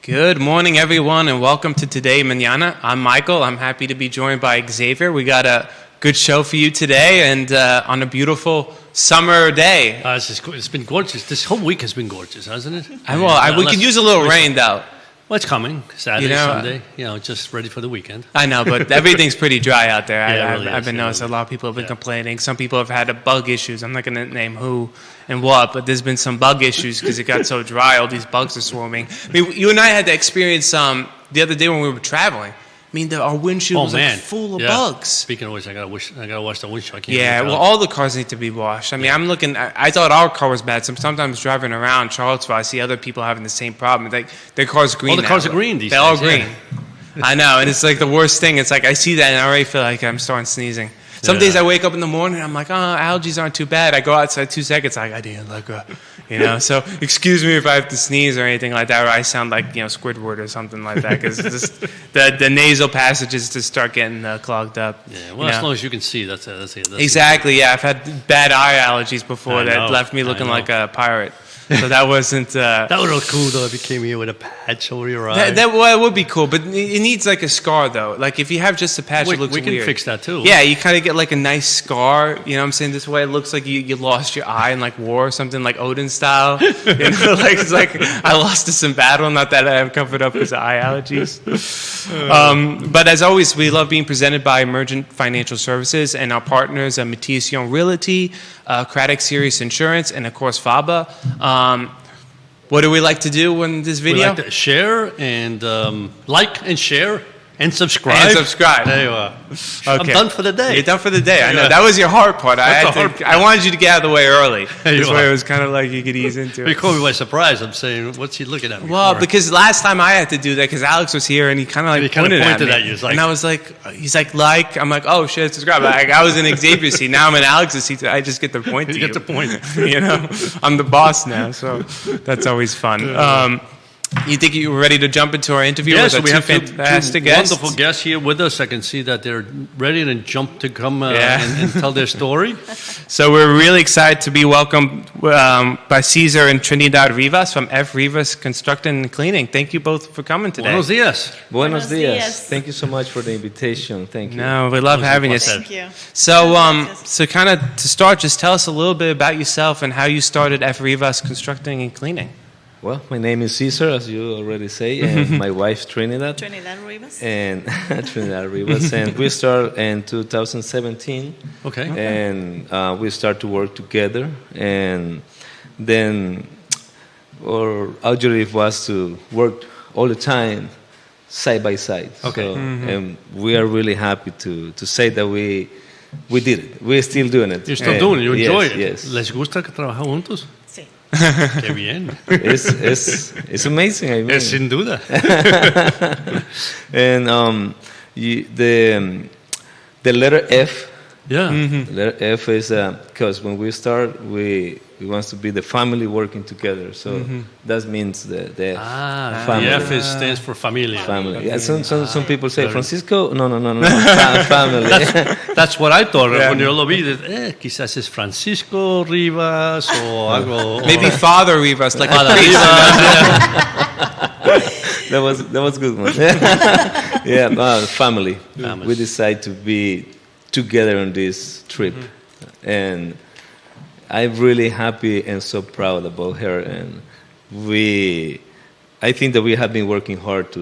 Good morning, everyone, and welcome to Today Mañana. I'm Michael. I'm happy to be joined by Xavier. We got a good show for you today, and on a beautiful summer day. It's been gorgeous. This whole week has been gorgeous, hasn't it? We could use a little rain, though. Well, it's coming. Saturday, Sunday. Just ready for the weekend. I know, but everything's pretty dry out there. I've been noticing a lot of people have been complaining. Some people have had bug issues. I'm not going to name who and what, but there's been some bug issues because it got so dry. All these bugs are swarming. I mean, you and I had the experience the other day when we were traveling. I mean, our windshield was full of bugs. Speaking of which, I gotta wash the windshield. All the cars need to be washed. I mean, I'm looking. I thought our car was bad. Sometimes driving around Charlottesville, I see other people having the same problem. Like their car's green. All the cars are green these days. They're all green. I know, and it's like the worst thing. It's like I see that and I already feel like I'm starting sneezing. Some days I wake up in the morning and I'm like, allergies aren't too bad. I go outside 2 seconds, like I didn't look So excuse me if I have to sneeze or anything like that, or I sound like Squidward or something like that, because the nasal passages just start getting clogged up. Yeah, well, as long as you can see, that's exactly. Yeah, I've had bad eye allergies before that left me looking like a pirate. So that wasn't... that would look cool, though, if you came here with a patch over your eye. It would be cool, but it needs like a scar, though. Like if you have just a patch, it looks weird. We can fix that, too. Yeah, you kind of get like a nice scar, you know what I'm saying? This way it looks like you lost your eye in like war or something, like Odin style. It's like I lost this in battle, not that I have covered up because of eye allergies. But as always, we love being presented by Emergent Financial Services and our partners, Matthias Realty, Craddock Serious Insurance, and of course, FABA. What do we like to do in this video? We like to share and like and share and subscribe. There you are. Okay. I'm done for the day. You're done for the day. I know. That was your hard part. I wanted you to get out of the way early. This way it was kind of like you could ease into it. You caught me by surprise. I'm saying, what's he looking at me for? Because last time I had to do that because Alex was here and he kind of like pointed at me. And I was like, he's like, I'm like, oh shit, subscribe. Like, I was in Xavier's seat. Now I'm in Alex's seat. I just get the point to you. You get the point. I'm the boss now. So that's always fun. You think you were ready to jump into our interview with our two fantastic guests? Wonderful guests here with us. I can see that they're ready to jump to come and tell their story. So we're really excited to be welcomed by Cesar and Trinidad Rivas from F. Rivas Construction and Cleaning. Thank you both for coming today. Buenos dias. Buenos dias. Thank you so much for the invitation. Thank you. No, we love having you. Thank you. So kind of to start, just tell us a little bit about yourself and how you started F. Rivas Constructing and Cleaning. Well, my name is Cesar, as you already say, and my wife Trinidad. Trinidad Rivas. And Trinidad Rivas, and we started in 2017. Okay. And we start to work together, and then our objective was to work all the time, side by side. Okay. So, and we are really happy to say that we did it. We're still doing it. You're still doing it. You enjoy it. Yes. ¿Les gusta que trabajar juntos? Sí. Qué bien. It's amazing. I mean. Sin duda. And the letter F. Yeah. The letter F is because when we start, we want to be the family working together. So that means the family. The F stands for familia. Family. Yeah. Some people say Francisco. No. Family. That's what I thought when you lo vi. Quizás es Francisco Rivas o algo. Maybe Father Rivas, like Father Rivas. That was good one. Family. We decide to be together on this trip, and I'm really happy and so proud about her. And I think that we have been working hard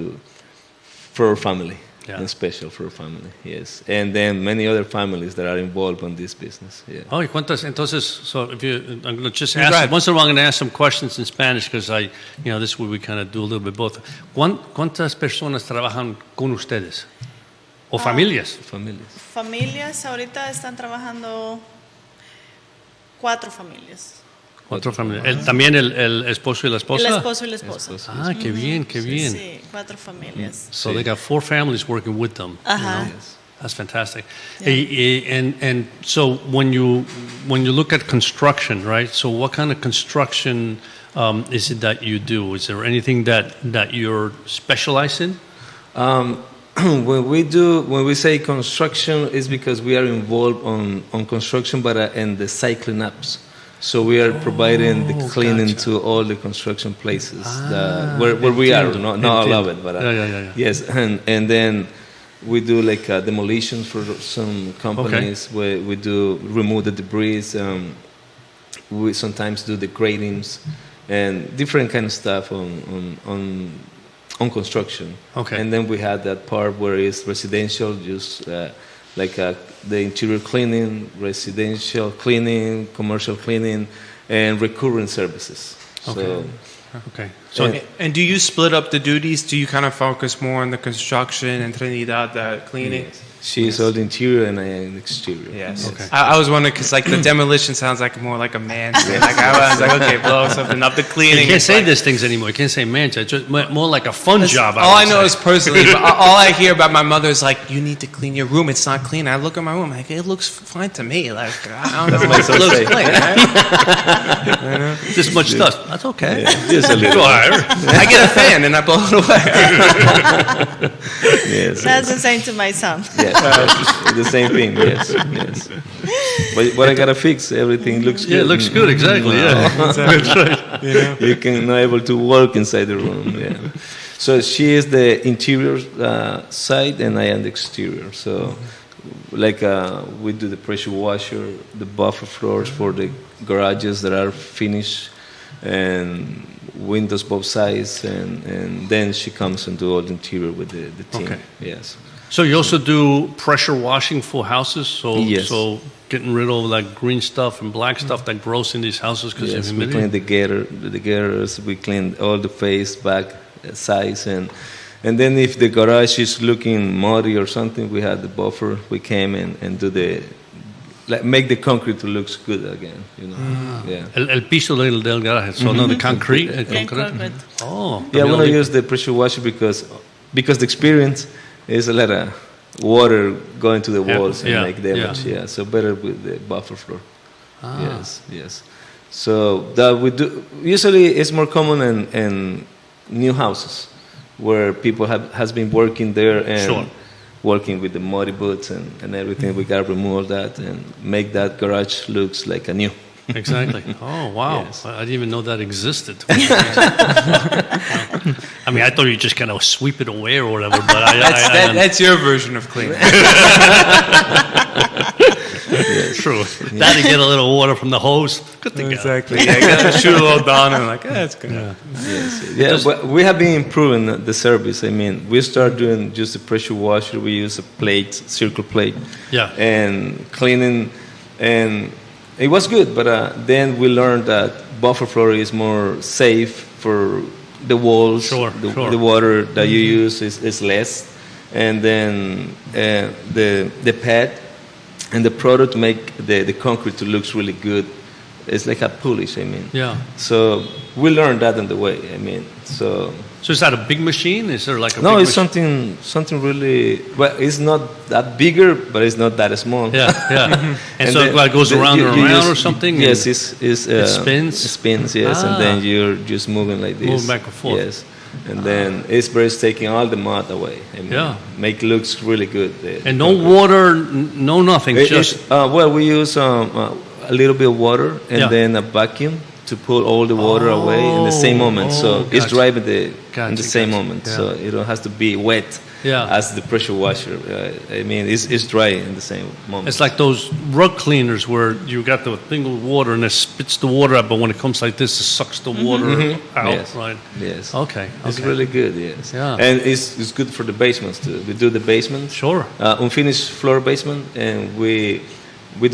for our family, and special for our family, yes. And then many other families that are involved in this business. Yeah. Oh, ¿y cuántas? Entonces, so if I'm going to just ask. Once in a while, I'm going to ask some questions in Spanish because this is where we kind of do a little bit both. ¿Cuántas personas trabajan con ustedes? ¿O familias? Familias, ahorita están trabajando 4 familias. 4 familias. ¿También el esposo y la esposa? El esposo y la esposa. Qué bien, qué bien. Sí, 4 familias. So they got 4 families working with them. Yes. That's fantastic. Yeah. And so when you look at construction, right? So what kind of construction is it that you do? Is there anything that you're specialized in? When we say construction, it's because we are involved on construction, but in the cycling ups. So we are providing the cleaning gotcha. to all the construction places where we are. Not all of it, but Yeah. yes. And then we do like demolitions for some companies. Where we do remove the debris. We sometimes do the gradings and different kind of stuff on construction. Okay. And then we had that part where it's residential, just the interior cleaning, residential cleaning, commercial cleaning, and recurring services. Okay. So, and do you split up the duties? Do you kind of focus more on the construction and Trinidad, the cleaning? She's all the interior and I am exterior. Yes. Okay. I was wondering because like the demolition sounds like more like a man thing. Like I was like, okay, blow something up. The cleaning. You can't is say like, these things anymore. You can't say mansion. It's just more like a fun job. All I would know say. is personally, but all I hear about my mother is like, you need to clean your room. It's not clean. I look at my room, like it looks fine to me. Like I don't know if it looks clean. Right? this much dust. That's okay. Yeah, just a little. I get a fan and I blow it away. Yes. That's the same to my son. Yes. The same thing. Yes. But I gotta fix everything. Looks good. Yeah, it looks good. Exactly. Yeah. That's right. You can not able to work inside the room. Yeah. So she is the interior side, and I am the exterior. So, like we do the pressure washer, the buffer floors for the garages that are finished, and windows both sides, and then she comes and do all the interior with the team. Okay. Yes. So you also do pressure washing for houses. So Yes. so getting rid of like green stuff and black stuff that grows in these houses because Yes, of we humidity. clean the gutters, we clean all the face, back, sides, and then if the garage is looking muddy or something, we had the buffer. We came and do make the concrete to looks good again, you know. Yeah. El piso del garaje. So no, the concrete. el Yeah, concreto. concrete. Oh. Yeah, también when I only- use the pressure washer because the experience is a lot of water going to the Yeah, walls and yeah, make damage. yeah. Yeah, so better with the buffer floor. Yes. So that we do. Usually, it's more common in new houses where people has been working there and Sure. working with the muddy boots and everything. We gotta remove all that and make that garage looks like a new. Exactly. Oh, wow. Yes. I didn't even know that existed. I mean, I thought you just kind of sweep it away or whatever, but That's your version of cleaning. true. That and get a little water from the hose. Good to go. Exactly. Yeah, I gotta shoot a little down and I'm like, that's good. Yeah, but we have been improving the service. I mean, we start doing just a pressure washer. We use a plate, circle plate, Yeah. and cleaning, and it was good. But then we learned that buffer floor is more safe for the walls. Sure. The water that you use is less, and then the pad and the product make the concrete to looks really good. It's like a polish, I mean. Yeah. So we learned that on the way. I mean, so So is that a big machine? Is there like a no, big it's machine? something really. Well, it's not that bigger, but it's not that small. Yeah. And so then it goes around and you around just- or something? Yes, and it spins? It spins, yes, Ah. and then you're just moving like this. Moving back and forth. Yes, and then it's just taking all the mud away. I mean, Yeah. make it looks really good. And no water, no nothing, just... Well, we use a little bit of water and Yeah. then a vacuum to pull all the water away in the same moment. So it's gotcha. dry in the Gotcha, same gotcha. moment. Yeah. So it don't has to be wet Yeah. as the pressure washer. I mean, it's dry in the same moment. It's like those rug cleaners where you got the thing with water and it spits the water out, but when it comes like this, it sucks the water out, Yes. right? Yes. Okay. It's really good, yes. Yeah. And it's good for the basements too. We do the basements. Sure. Unfinished floor basement, and we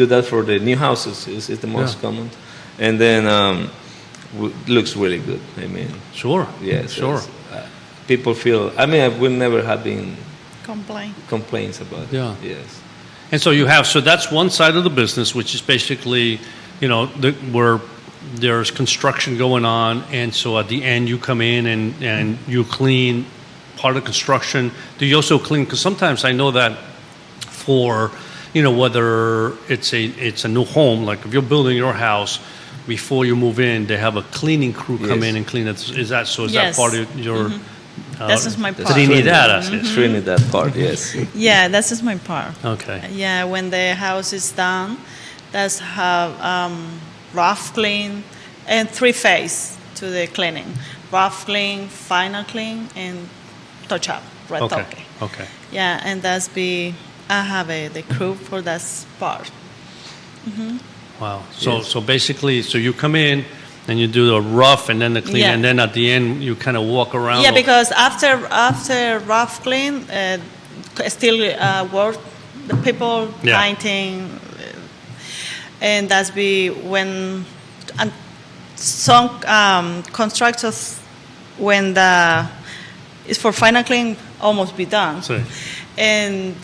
do that for the new houses. It's the most Yeah. common. And then looks really good. I mean, Sure. yes. Sure. People feel, I mean, we never have been Complain. complaints about it. Yeah. Yes. And so that's one side of the business, which is basically, where there's construction going on, and so at the end you come in and you clean part of construction. Do you also clean? Because sometimes I know that for, whether it's a new home, like if you're building your house, before you move in, they have a cleaning crew come Yes. in and clean it. Is that so? Is Yes. that part of your? That is my part. Trinidad, Trinidad part, yes. Yeah, that is my part. Okay. Yeah, when the house is done, that's how rough clean, and 3-phase to the cleaning. Rough clean, final clean, and touch up, retoque. Okay. Yeah, and I have the crew for that part. Wow. So basically, so you come in and you do the rough and then the clean, Yeah. and then at the end you kind of walk around. Yeah, because after rough clean, still work the people painting, and that's when some constructors when it's for final clean almost be done, Sí. and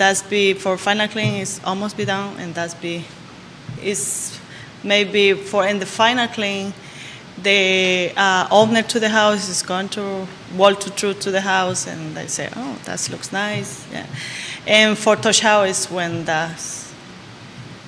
for final clean is almost be done, and is maybe for in the final clean. The owner to the house is going to walk through to the house, and they say, "Oh, that looks nice." Yeah, and for touch out is when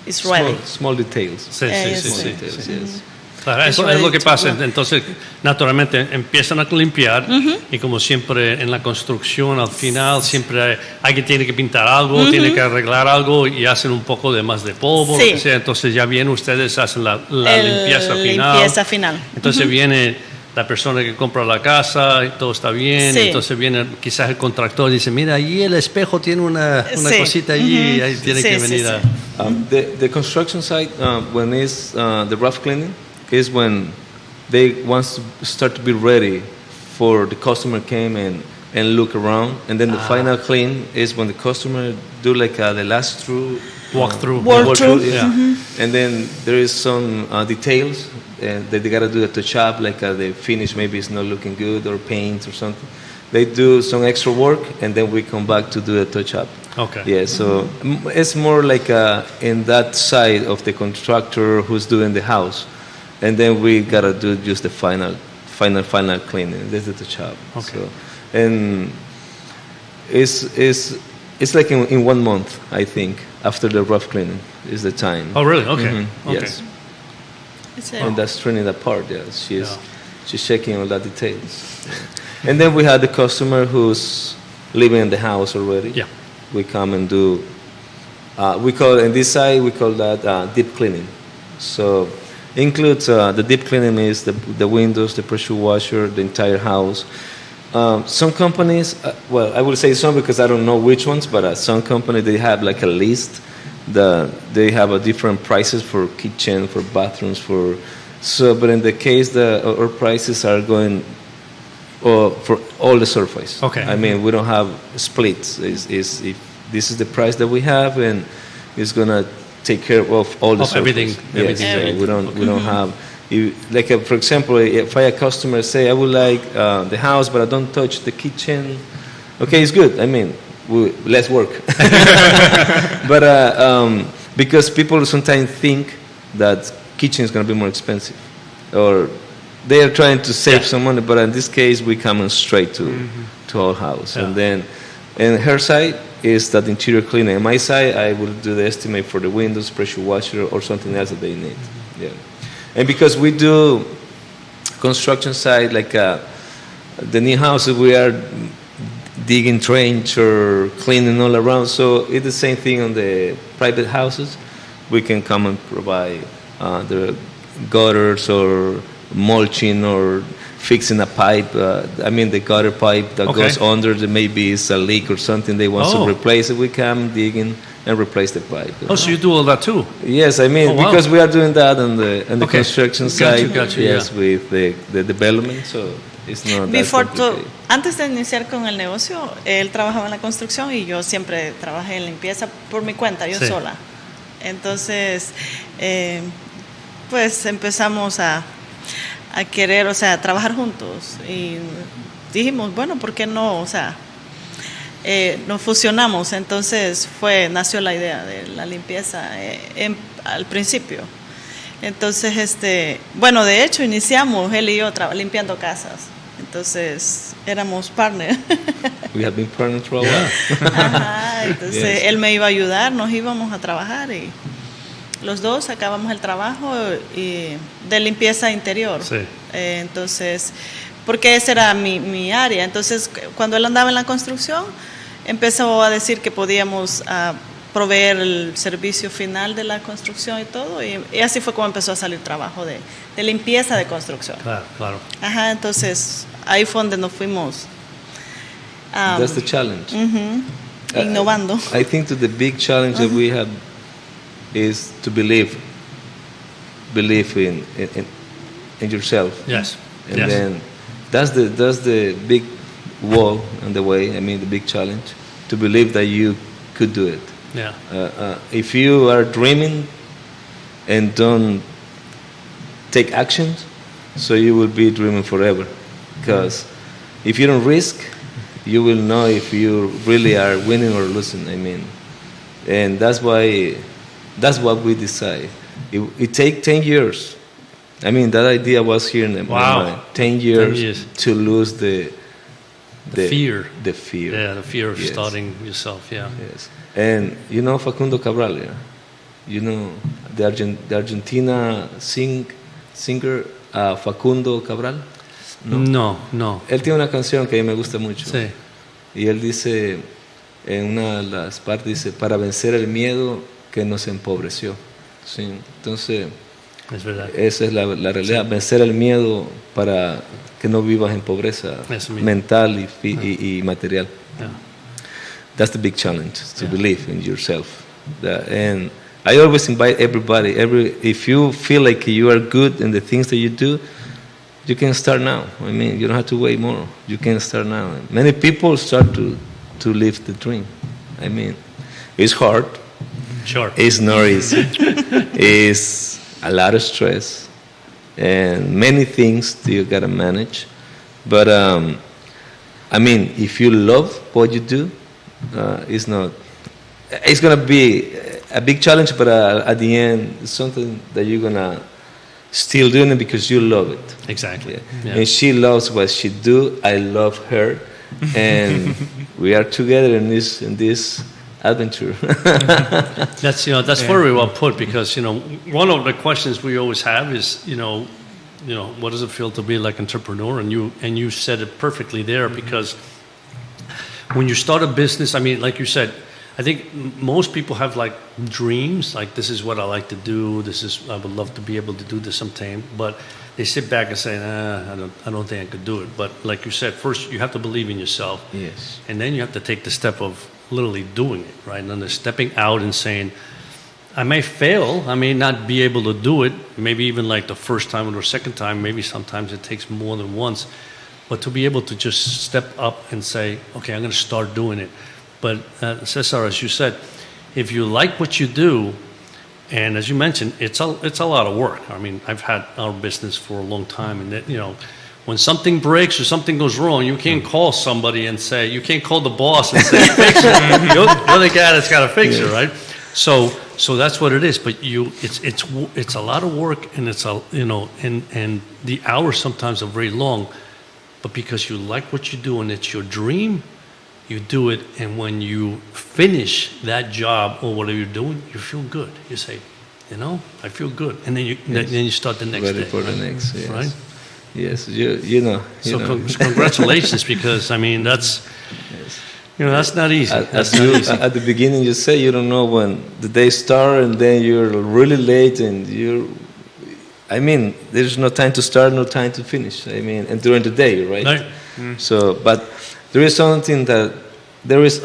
it's ready. Small details. Sí. Details, yes. Claro, It's eso es lo ready que to pasa. work. Entonces, naturalmente, empiezan a limpiar y como siempre en la construcción, al final, siempre alguien tiene que pintar algo, tiene que arreglar algo y hacen un poco de más de polvo, Sí. lo que sea. Entonces, ya vienen ustedes, hacen la limpieza final. Limpieza final. Entonces, viene la persona que compra la casa y todo está bien. Sí. Entonces, viene quizás el contractor y dice, mira, ahí el espejo tiene una Sí. cosita allí, y ahí tiene Sí, que sí, venir sí. a... The construction site, when it's the rough cleaning, is when they want to start to be ready for the customer came and look around, and then the final clean is when the customer do like the last through Walkthrough. Walkthrough. yeah. And then there is some details that they gotta do the touch up, like the finish maybe is not looking good or paint or something. They do some extra work, and then we come back to do the touch up. Okay. Yeah, so it's more like in that side of the contractor who's doing the house, and then we gotta do just the final cleaning. This is the job. Okay. So, and it's like in 1 month, I think, after the rough cleaning is the time. Oh, really? Okay. Mhm, Okay. Yes, It's and that's Trinidad part. Yeah, Yeah. she's checking all the details. Yeah. And then we have the customer who's living in the house already. Yeah. We come and do. We call in this side we call that deep cleaning. So includes the deep cleaning is the windows, the pressure washer, the entire house. Some companies, well, I will say some because I don't know which ones, but some companies they have like a list. They have a different prices for kitchen, for bathrooms, but in the case our prices are going for all the surface. Okay. I mean, we don't have splits. If this is the price that we have, and it's gonna take care of all the Of surface. everything, Yes, everything. so we don't have. For example, if I a customer say I would like the house, but I don't touch the kitchen. Okay, it's good. I mean, less work. But because people sometimes think that kitchen is going to be more expensive, or they are trying to save some money. But in this case, we come in straight to our house, and then, and her side is that interior cleaning. On my side, I will do the estimate for the windows, pressure washer, or something else that they need. Yeah, and because we do construction side like the new houses, we are digging trench or cleaning all around. So it's the same thing on the private houses. We can come and provide the gutters or mulching or fixing a pipe. I mean the gutter pipe that goes under. Maybe it's a leak or something they want to replace it. We come digging and replace the pipe. Oh, so you do all that too? Yes, I mean because we are doing that on the construction side. Gotcha, yes, with the development. So it's not that complicated. Antes de iniciar con el negocio, él trabajaba en la construcción y yo siempre trabajé en limpieza por mi cuenta, yo sola. Entonces, pues empezamos a querer, o sea, trabajar juntos y dijimos, bueno, ¿por qué no? O sea, nos fusionamos. Entonces nació la idea de la limpieza al principio. Entonces, bueno, de hecho iniciamos él y yo limpiando casas. Entonces éramos partners. We have been partners for a while. Ajá, entonces él me iba a ayudar, nos íbamos a trabajar y los dos acabamos el trabajo de limpieza interior. Sí. Entonces, porque esa era mi área. Entonces, cuando él andaba en la construcción, empezó a decir que podíamos proveer el servicio final de la construcción y todo. Y así fue como empezó a salir trabajo de limpieza de construcción. Claro, claro. Ajá, entonces ahí fue donde nos fuimos That's the challenge. innovando. I think that the big challenge that we have is to believe in yourself. Yes. And yes. then that's the big wall on the way. I mean, the big challenge to believe that you could do it. Yeah. If you are dreaming and don't take actions, so you will be dreaming forever. Because if you don't risk, you will know if you really are winning or losing. I mean, and that's what we decide. It takes 10 years. I mean, that idea was here in my mind. 10 years to lose the fear. The fear. Yeah, the fear of Yes. starting yourself. Yeah. Yes. And you know Facundo Cabral, yeah? You know the Argentina singer Facundo Cabral? No. Él tiene una canción que a mí me gusta mucho. Sí. Y él dice, en una de las partes, dice, para vencer el miedo que nos empobreció. Sí. Entonces, Es verdad. esa es la realidad, vencer el miedo para que no vivas en pobreza Eso mismo. mental y material. Yeah. That's the big challenge, to believe in yourself. And I always invite everybody, if you feel like you are good in the things that you do, you can start now. I mean, you don't have to wait more. You can start now. Many people start to live the dream. I mean, it's hard. Sure. It's not easy. It's a lot of stress and many things that you gotta manage. But I mean, if you love what you do, it's gonna be a big challenge, but at the end, it's something that you're gonna still doing it because you love it. Exactly. Yeah. Yeah. And she loves what she do. I love her, and we are together in this adventure. That's very well put, because one of the questions we always have is what does it feel to be like entrepreneur, and you said it perfectly there, because when you start a business, I mean, like you said, I think most people have like dreams, like this is what I like to do, I would love to be able to do this sometime, but they sit back and say, I don't think I could do it. But like you said, first you have to believe in yourself. Yes. And then you have to take the step of literally doing it, right? And then stepping out and saying, I may fail, I may not be able to do it, maybe even like the first time or second time, maybe sometimes it takes more than once, but to be able to just step up and say, okay, I'm going to start doing it. But Cesar, as you said, if you like what you do, and as you mentioned, it's a lot of work. I mean, I've had our business for a long time, and when something breaks or something goes wrong, you can't call somebody and say, you can't call the boss and say, fix it. You're the guy that's got to fix it, right? So that's what it is. But it's a lot of work, and and the hours sometimes are very long. But because you like what you do and it's your dream, you do it. And when you finish that job or whatever you're doing, you feel good. You say, I feel good, and then you start the next Ready day. for the next, yes. Right? Yes, you know. Congratulations, because I mean that's that's not easy. At the beginning, you say you don't know when the day starts, and then you're really late, and I mean, there's no time to start, no time to finish. I mean, and during the day, right? Right. So, but there is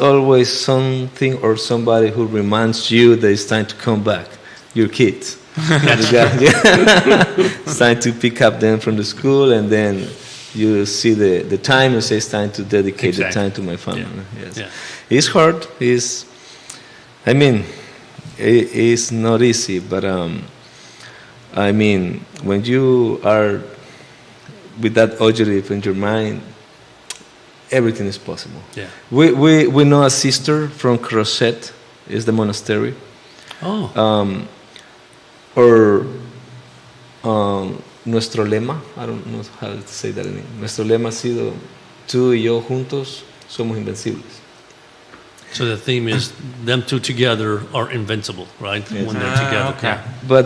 always something or somebody who reminds you that it's time to come back. Your kids. It's time to pick up them from the school, and then you see the time and say it's time to dedicate the time to my family. Yeah. Yes. Yeah. It's hard. It's not easy, but I mean, when you are with that objective in your mind, everything is possible. Yeah. We know a sister from Crochet, is the monastery. Oh. Nuestro lema, I don't know how to say that in English. Nuestro lema ha sido, tú y yo juntos somos invencibles. So the theme is them two together are invincible, right? Yes. When they're together. Okay. But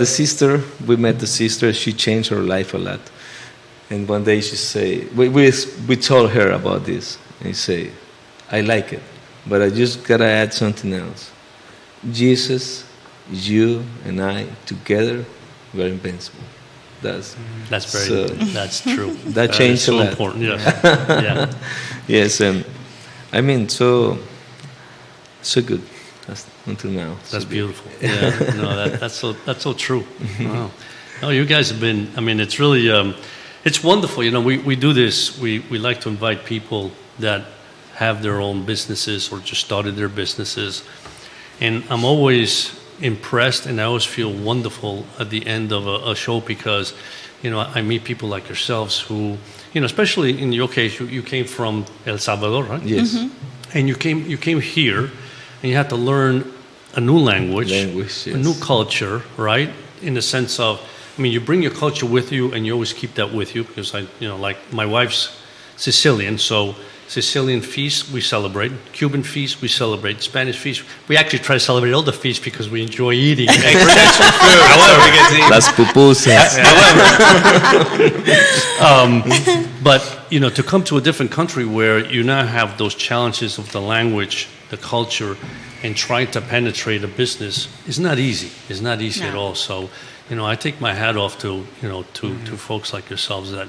we met the sister, she changed her life a lot. And one day she say, we told her about this. And she say, I like it, but I just gotta add something else. Jesus, you, and I together, we're invincible. That's That's true. That changed is so a lot. important. Yes. Yeah. Yes, and I mean, so good until now. That's beautiful. Yeah. No, that's so true. Wow. No, you guys have been. I mean, it's really it's wonderful. You know, we do this. We like to invite people that have their own businesses or just started their businesses, and I'm always impressed, and I always feel wonderful at the end of a show because, you know, I meet people like yourselves who, you know, especially in your case, you came from El Salvador, right? Yes. And you came here, and you had to learn a new language, Yes. a new culture, right? In the sense of, I mean, you bring your culture with you, and you always keep that with you because like my wife's Sicilian, so Sicilian feasts we celebrate, Cuban feasts we celebrate, Spanish feasts we actually try to celebrate all the feasts because we enjoy eating. Extra food. However, we get to eat. Las pupusas. But, you know, to come to a different country where you now have those challenges of the language, the culture, and trying to penetrate a business is not easy. It's not easy at all. So, you know, I take my hat off to, you know, to folks like yourselves that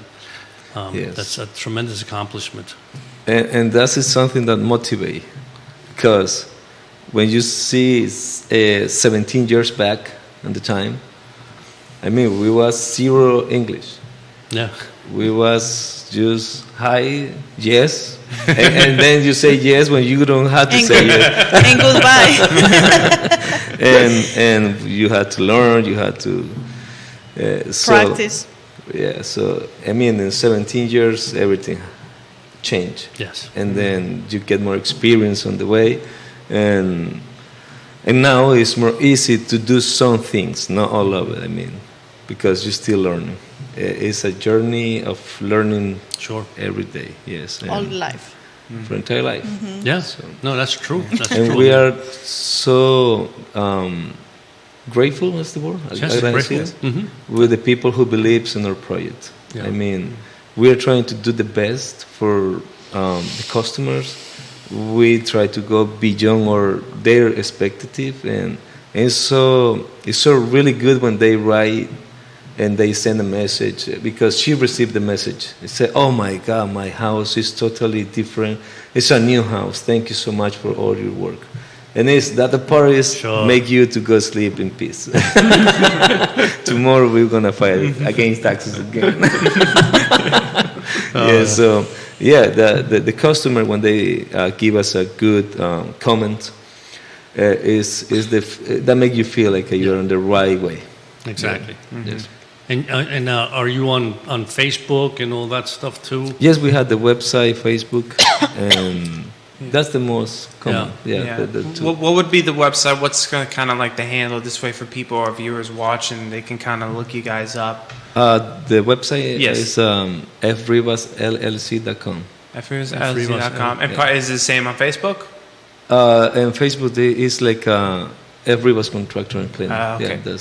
Yes. that's a tremendous accomplishment. And that is something that motivates, because when you see 17 years back at the time, I mean, we was zero English. Yeah. We was just hi, yes, and then you say yes when you don't have to say yes, And goodbye. and you had to learn, you had to Practice. Yeah, so I mean, in 17 years, everything changed. Yes. And then you get more experience on the way, and now it's more easy to do some things, not all of it. I mean, because you're still learning. It's a journey of learning. Sure. Every day. Yes. All life. For entire life. Yes. No, that's true. That's And true. we are so grateful, is the word? Yes, grateful. Agradecidos Mhm. with the people who believes in our project. Yeah. I mean, we are trying to do the best for the customers. We try to go beyond their expectative, and it's so really good when they write and they send a message, because she received the message. They say, "Oh my God, my house is totally different. It's a new house. Thank you so much for all your work." And it's that the part is Sure. make you to go sleep in peace. Tomorrow we're gonna fight against taxes again. Yeah, so yeah, the customer, when they give us a good comment, that make you feel like you're on the right way. Exactly. Yes. And are you on Facebook and all that stuff too? Yes, we had the website, Facebook, and that's the most common. Yeah. The two. What would be the website? What's kind of like the handle this way for people, our viewers watching? They can kind of look you guys up. The website Yes. is frivasllc.com. FRivasLC.com. And is it the same on Facebook? And Facebook is like F. Rivas Contractor and Planning. Okay. Yeah,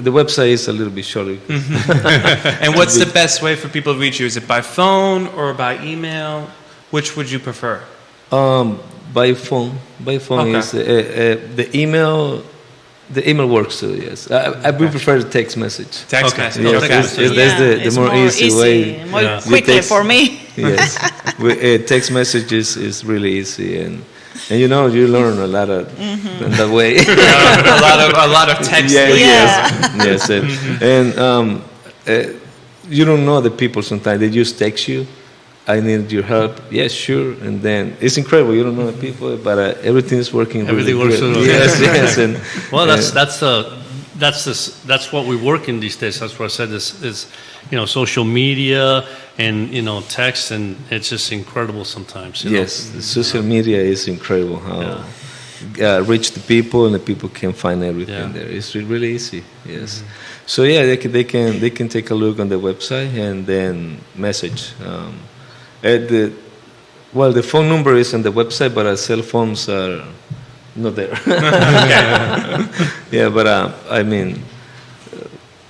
the website is a little bit shorter. And what's the best way for people to reach you? Is it by phone or by email? Which would you prefer? By phone. By phone Okay. is the email. The email works too. Yes, I would prefer the text message. Text Okay. message. Yes, Okay. that's the it's more easy way. More Yeah. quickly text- for me. Yes, text messages is really easy, and you know, you learn a lot of in that way. a lot of text. Yeah, Yeah. yes, and you don't know the people sometimes. They just text you, "I need your help." Yes, sure, and then it's incredible. You don't know the people, but everything is working. Everything really works good. well. Yes, yes, and Well, that's what we work in these days. That's what I said is you know, social media and, you know, text, and it's just incredible sometimes. You know? yes, the social media is incredible how reach the people, and the people can find everything Yeah. there. It's really easy. Yes, so yeah, they can take a look on the website and then message. The phone number is on the website, but our cell phones are not there. Yeah, but I mean,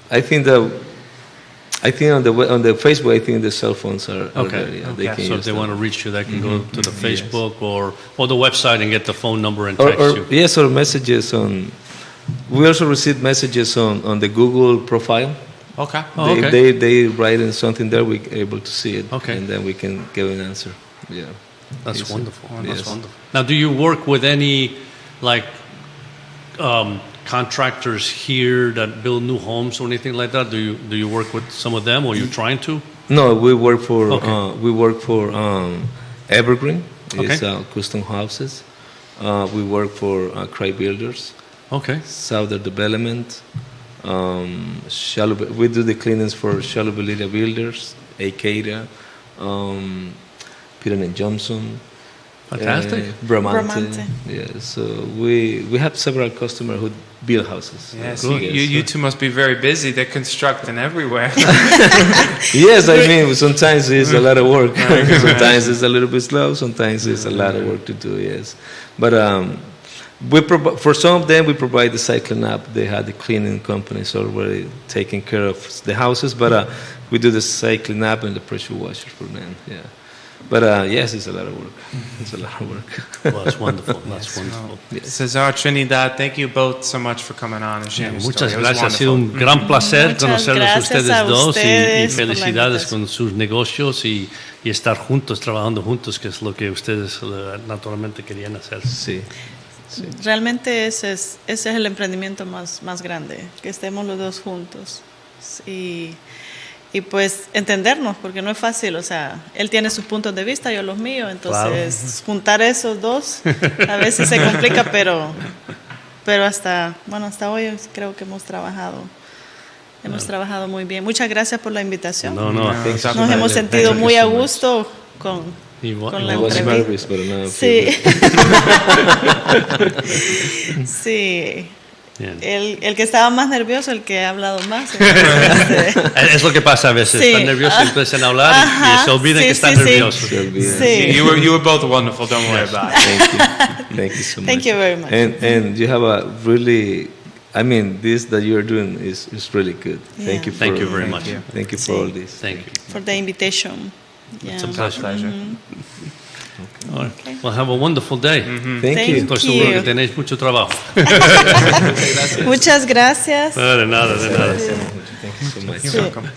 I think that I think on the Facebook, I think the cell phones are Okay. there. Yeah, they Okay. can So use if they them. want to reach you, they can go to the Facebook or the website and get the phone number and Or, text you. yes, or messages on. We also receive messages on the Google profile. Okay. Oh, okay. They write in something there. We're able to see it, Okay. and then we can give an answer. Yeah, That's Easy. wonderful. Yes. That's wonderful. Now, do you work with any like contractors here that build new homes or anything like that? Do you work with some of them, or you're trying to? No, we work for Okay. Evergreen. It's Okay. custom houses. We work for Cry Builders, Okay. Southern Development. We do the cleanings for Shallow Belita Builders, Akeda, Peter and Johnson. Fantastic. Bramante. Bramante. Yeah, so we have several customers who build houses. Yes, Good. you two must be very busy. They're constructing everywhere. Yes, I mean, sometimes it's a lot of work. Sometimes it's a little bit slow. Sometimes it's a lot of work to do, yes. But for some of them, we provide the cycling app. They had the cleaning companies already taking care of the houses, but we do the cycling app and the pressure washer for them, yeah. But yes, it's a lot of work. It's a lot of work. Well, that's wonderful. That's wonderful. Cesar Trinidad, thank you both so much for coming on and sharing your Muchas story. It was gracias. Ha sido un wonderful. gran placer Muchas conocerlos a gracias ustedes a dos y ustedes por la felicidades invitación. con sus negocios y estar juntos, trabajando juntos, que es lo que ustedes naturalmente querían hacer. Sí. Sí. Realmente ese es el emprendimiento más grande, que estemos los dos juntos y pues entendernos, porque no es fácil, o sea, él tiene sus puntos de vista, yo los míos, entonces juntar esos dos a veces se complica, pero hasta hoy creo que hemos trabajado muy bien. Muchas gracias por la invitación. No. Nos hemos sentido muy a gusto con la I was entrevista. nervous, but now I Sí. feel Sí. Bien. El que estaba más nervioso, el que ha hablado más. Entonces, Es lo que pasa a veces. Sí. Están nerviosos y empiezan a hablar y se olvidan sí, que están sí, sí. nerviosos. se olvida. Sí. You were both wonderful. Don't worry about it. Thank you so much. Thank you very much. And you have a really, I mean, this that you're doing is really good. Thank you. Yeah. Thank you very much. Thank you for all this. Thank you. For the invitation. It's a Yeah. pleasure. All right. Well, have a wonderful day. Thank you. Estoy seguro que tenéis mucho trabajo. Muchas gracias. De nada. Thank you so much. You're welcome.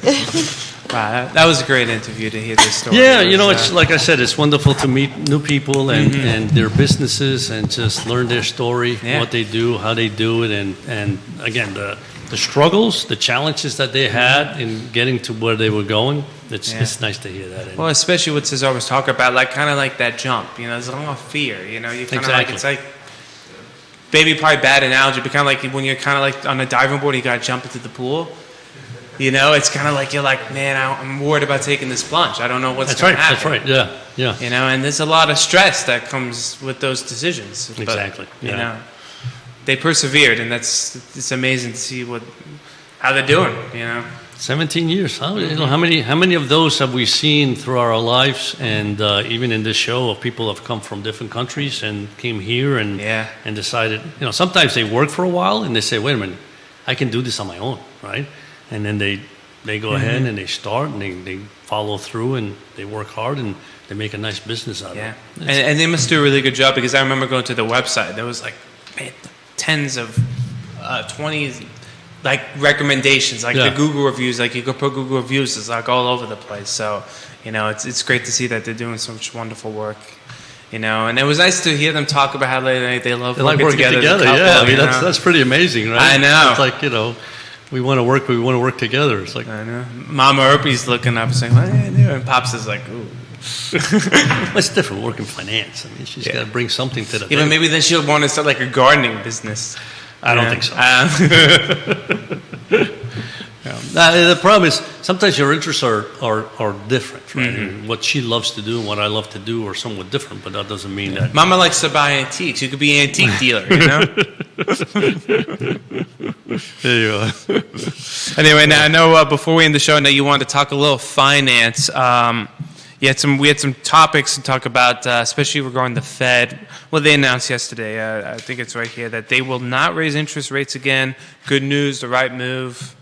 Wow, that was a great interview to hear this story. Yeah, It was, it's like I said, it's wonderful to meet new people and their businesses and just learn their story, Yeah. what they do, how they do it, and again, the struggles, the challenges that they had in getting to where they were going. It's nice to hear that. well, especially what Cesar was talking about, like kind of like that jump. You know, there's a lot of fear. You know, you kind of like Exactly. it's like maybe probably bad analogy, but kind of like when you're kind of like on a diving board, you got to jump into the pool. You know, it's kind of like you're like, man, I'm worried about taking this plunge. I don't know what's That's going right. to happen. That's right. Yeah. You know, and there's a lot of stress that comes with those decisions. But, Exactly, You yeah. know, they persevered, and it's amazing to see how they're doing. You know. 17 years. How many of those have we seen throughout our lives, and even in this show, of people have come from different countries and came here and decided. You know, sometimes they work for a while and they say, "Wait a minute, I can do this on my own," right? And then they go ahead and they start and they follow through and they work hard and they make a nice business out of it. And they must do a really good job, because I remember going to the website. There was like tens of 20 like recommendations, like the Google reviews. Like you could put Google reviews, it's like all over the place. So you know, it's great to see that they're doing so much wonderful work. You know, and it was nice to hear them talk about how they love working together. as a couple, Yeah, I mean, you know? that's pretty amazing, right? I know. It's like, we want to work, but we want to work together. It's like, I know. Mama Urpí's looking up saying, "What are you doing?" And Pops is like, "Ooh." well, it's different working finance. I mean, she's got to bring something to the Even table. maybe then she'll want to start like a gardening business. I don't think so. Yeah. The problem is sometimes your interests are different, right? And what she loves to do and what I love to do are somewhat different, but that doesn't mean that. Mama likes to buy antiques. You could be an antique dealer, you know? There you are. Anyway, now I know before we end the show, I know you wanted to talk a little finance. We had some topics to talk about, especially regarding the Fed. Well, they announced yesterday, I think it's right here, that they will not raise interest rates again. Good news, the right move.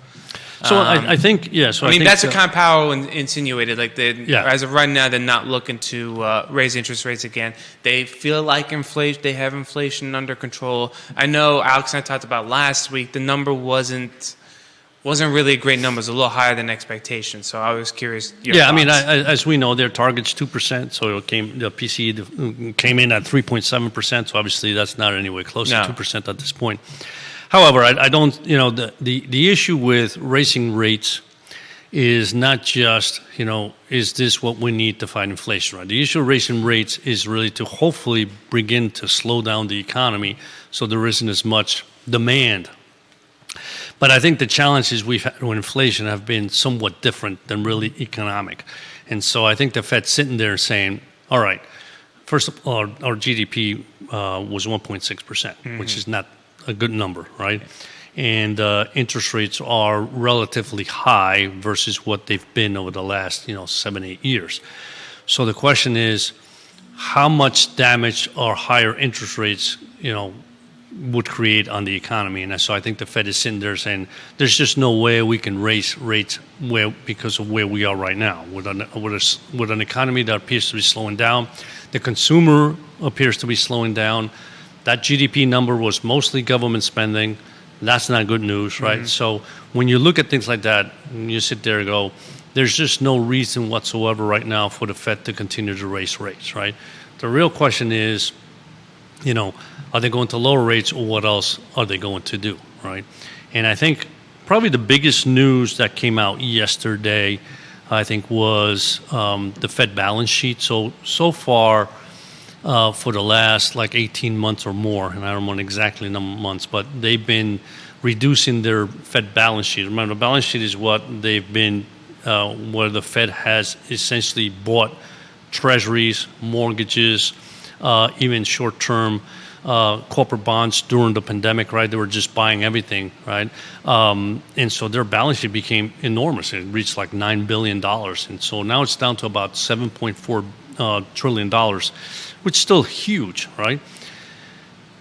So I think, yeah. So I mean, think, that's what kind of Powell insinuated. Like, Yeah. as of right now, they're not looking to raise interest rates again. They feel like they have inflation under control. I know Alex and I talked about last week. The number wasn't really a great number. It was a little higher than expectations. So I was curious. Yeah, I mean, as we know, their target's 2%. So the PCE came in at 3.7%. So obviously, that's not anywhere close to 2% at this point. However, I don't, the issue with raising rates is not just, is this what we need to fight inflation, right? The issue of raising rates is really to hopefully begin to slow down the economy so there isn't as much demand. But I think the challenges we've had with inflation have been somewhat different than really economic. And so I think the Fed's sitting there saying, all right, first of all, our GDP was 1.6%, which is not a good number, right? And interest rates are relatively high versus what they've been over the last, 7-8 years. So the question is, how much damage are higher interest rates, would create on the economy? And so I think the Fed is sitting there saying, there's just no way we can raise rates because of where we are right now. With an economy that appears to be slowing down, the consumer appears to be slowing down. That GDP number was mostly government spending. That's not good news, right? Mm-hmm. So when you look at things like that, you sit there and go, there's just no reason whatsoever right now for the Fed to continue to raise rates, right? The real question is, are they going to lower rates, or what else are they going to do, right? And I think probably the biggest news that came out yesterday, I think, was the Fed balance sheet. So far, for the last 18 months or more, and I don't want exactly number of months, but they've been reducing their Fed balance sheet. Remember, the balance sheet is what they've been, where the Fed has essentially bought treasuries, mortgages, even short-term corporate bonds during the pandemic, right? They were just buying everything, right? And so their balance sheet became enormous. It reached $9 billion. And so now it's down to about $7.4 trillion, which is still huge, right?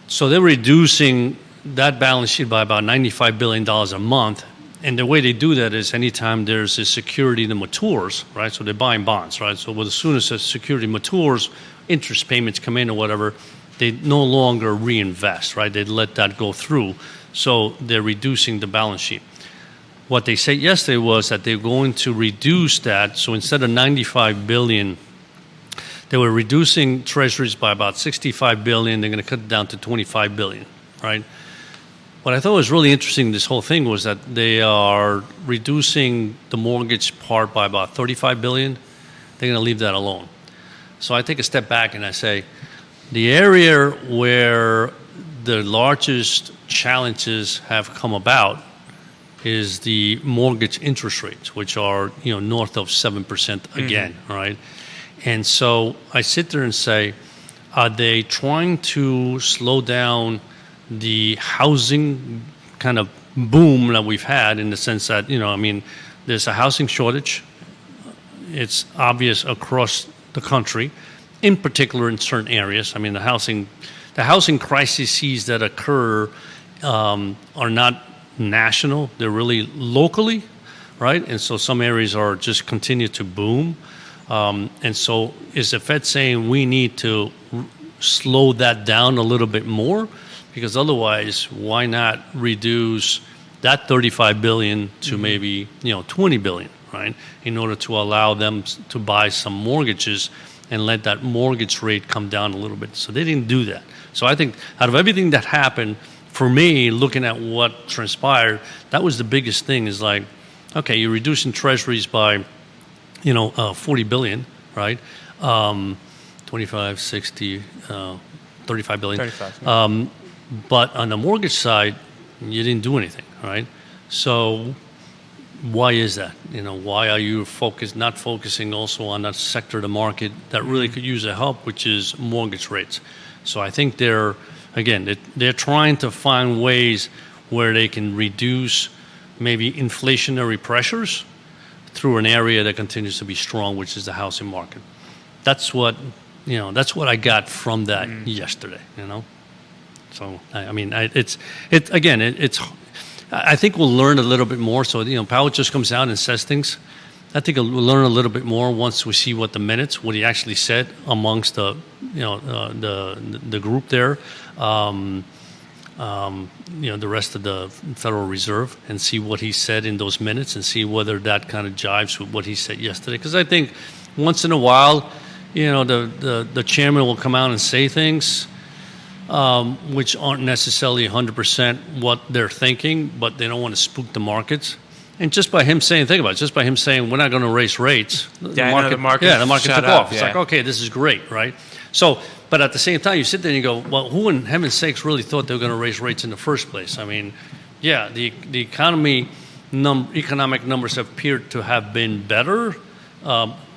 So they're reducing that balance sheet by about $95 billion a month. And the way they do that is anytime there's a security that matures, right? So they're buying bonds, right? So as soon as the security matures, interest payments come in or whatever, they no longer reinvest, right? They let that go through. So they're reducing the balance sheet. What they said yesterday was that they're going to reduce that. So instead of $95 billion, they were reducing treasuries by about $65 billion. They're going to cut it down to $25 billion, right? What I thought was really interesting in this whole thing was that they are reducing the mortgage part by about $35 billion. They're going to leave that alone. So I take a step back and I say, the area where the largest challenges have come about is the mortgage interest rates, which are north of 7% again, right? And so I sit there and say, are they trying to slow down the housing kind of boom that we've had, in the sense that, there's a housing shortage. It's obvious across the country, in particular in certain areas. I mean, the housing crises that occur are not national. They're really locally, right? And so some areas are just continue to boom. And so is the Fed saying we need to slow that down a little bit more? Because otherwise, why not reduce that $35 billion to maybe $20 billion, right? In order to allow them to buy some mortgages and let that mortgage rate come down a little bit. So they didn't do that. So I think out of everything that happened, for me, looking at what transpired, that was the biggest thing. Is okay, you're reducing treasuries by, $40 billion, right? 25, 60, 35 billion. 35. But on the mortgage side, you didn't do anything, right? So why is that? Why are you not focusing also on that sector of the market that really could use a help, which is mortgage rates? So I think they're trying to find ways where they can reduce maybe inflationary pressures through an area that continues to be strong, which is the housing market. That's what I got from that yesterday. So I mean, it's I think we'll learn a little bit more. So, Powell just comes out and says things. I think we'll learn a little bit more once we see what he actually said amongst the group there, the rest of the Federal Reserve, and see what he said in those minutes and see whether that kind of jives with what he said yesterday. Because I think once in a while, the chairman will come out and say things which aren't necessarily 100% what they're thinking, but they don't want to spook the markets. And just by him saying, think about it, just by him saying we're not going to raise rates, the market took off. It's like, okay, this is great, right? So, but at the same time, you sit there and you go, well, who in heaven's sakes really thought they were going to raise rates in the first place? I mean, yeah, the economic numbers appeared to have been better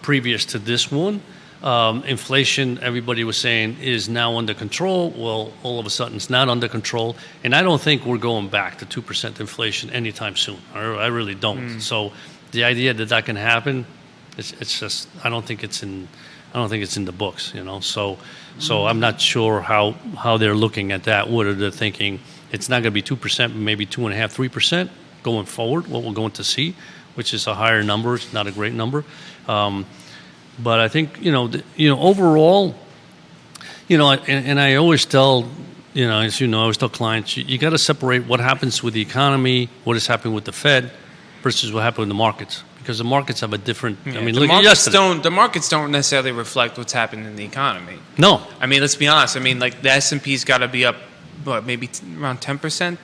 previous to this one. Inflation, everybody was saying, is now under control. Well, all of a sudden, it's not under control. And I don't think we're going back to 2% inflation anytime soon. I really don't. So the idea that can happen, it's just, I don't think it's in the books, So I'm not sure how they're looking at that. Whether they're thinking it's not going to be 2%, maybe 2.5%, 3% going forward, what we're going to see, which is a higher number. It's not a great number. But I think, overall, and I always tell, as I always tell clients, you got to separate what happens with the economy, what is happening with the Fed, versus what happened in the markets. Because the markets have a different, look at yesterday. The markets don't necessarily reflect what's happening in the economy. No. I mean, let's be honest. I mean, like the S&P's got to be up, maybe around 10%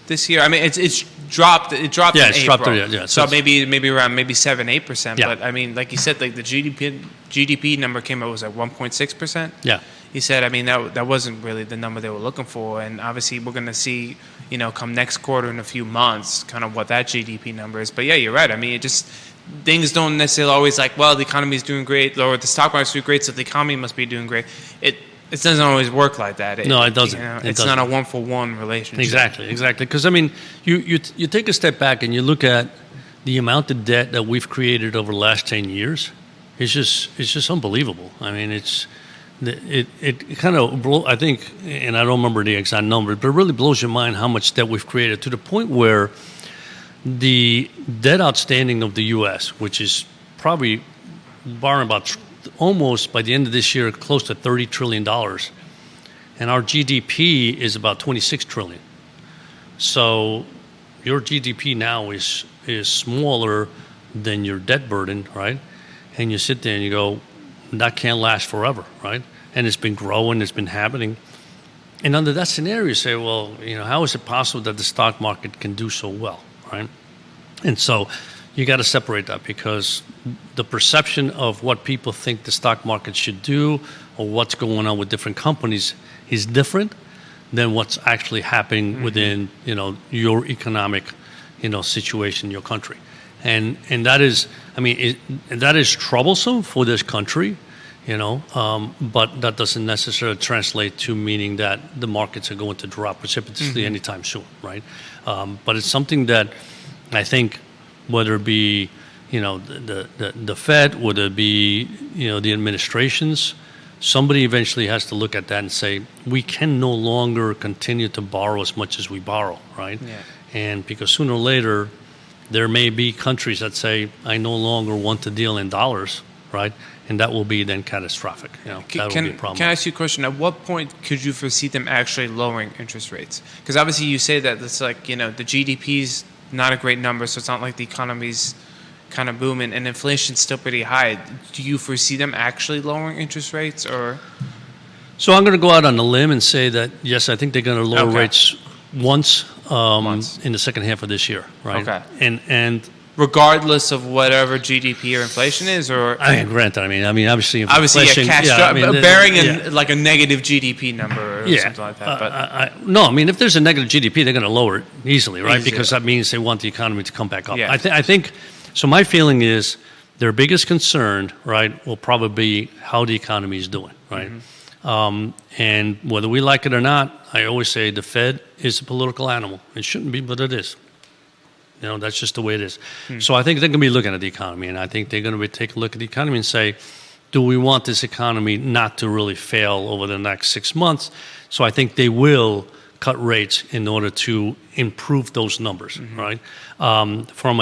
this year. I mean, it's dropped. It dropped in April. Dropped, So maybe around 7-8%. Yeah. But I mean, like you said, like the GDP number came out was at 1.6%. Yeah. He said, I mean, that wasn't really the number they were looking for. And obviously, we're going to see, come next quarter in a few months, kind of what that GDP number is. But yeah, you're right. I mean, things don't necessarily always like, well, the economy is doing great, or the stock market's doing great, so the economy must be doing great. It doesn't always work like that. No, it doesn't. It's not a one-for-one relationship. Exactly. Because, I mean, you take a step back and you look at the amount of debt that we've created over the last 10 years. It's just unbelievable. I mean, it kind of, I think, and I don't remember the exact number, but it really blows your mind how much debt we've created, to the point where the debt outstanding of the U.S., which is probably borrowing about almost by the end of this year close to $30 trillion, and our GDP is about $26 trillion. So your GDP now is smaller than your debt burden, right? And you sit there and you go, that can't last forever, right? And it's been growing, it's been happening. And under that scenario, you say, well, how is it possible that the stock market can do so well, right? And so you got to separate that, because the perception of what people think the stock market should do or what's going on with different companies is different than what's actually happening within, your economic, situation in your country. And that is, that is troublesome for this country, but that doesn't necessarily translate to meaning that the markets are going to drop precipitously anytime soon, right? But it's something that I think, whether it be, the Fed, whether it be, the administrations, somebody eventually has to look at that and say, we can no longer continue to borrow as much as we borrow, right? Yeah. And because sooner or later, there may be countries that say, I no longer want to deal in dollars, right? And that will be then catastrophic. That will be a problem. Can I ask you a question? At what point could you foresee them actually lowering interest rates? Because obviously you say that it's like, the GDP's not a great number, so it's not like the economy's kind of booming, and inflation's still pretty high. Do you foresee them actually lowering interest rates, or? So I'm going to go out on a limb and say that, yes, I think they're going to lower rates once in the second half of this year, right? Okay. And regardless of whatever GDP or inflation is, or granted, obviously inflation, bearing like a negative GDP number or something like that. But no, if there's a negative GDP, they're going to lower it easily, right? Because that means they want the economy to come back up. Yeah. I think so. My feeling is their biggest concern, right, will probably be how the economy is doing, right? And whether we like it or not, I always say the Fed is a political animal. It shouldn't be, but it is. That's just the way it is. So I think they're going to be looking at the economy, and I think they're going to take a look at the economy and say, do we want this economy not to really fail over the next 6 months? So I think they will cut rates in order to improve those numbers, right? From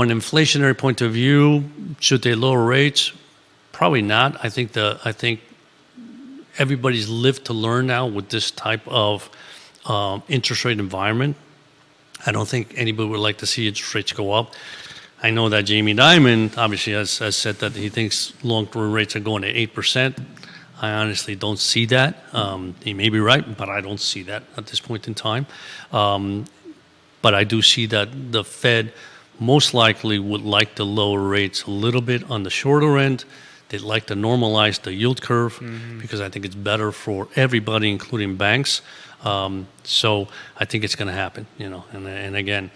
an inflationary point of view, should they lower rates? Probably not. I think everybody's lived to learn now with this type of interest rate environment. I don't think anybody would like to see interest rates go up. I know that Jamie Dimon obviously has said that he thinks long-term rates are going to 8%. I honestly don't see that. He may be right, but I don't see that at this point in time. But I do see that the Fed most likely would like to lower rates a little bit on the shorter end. They'd like to normalize the yield curve because I think it's better for everybody, including banks. So I think it's going to happen, And again,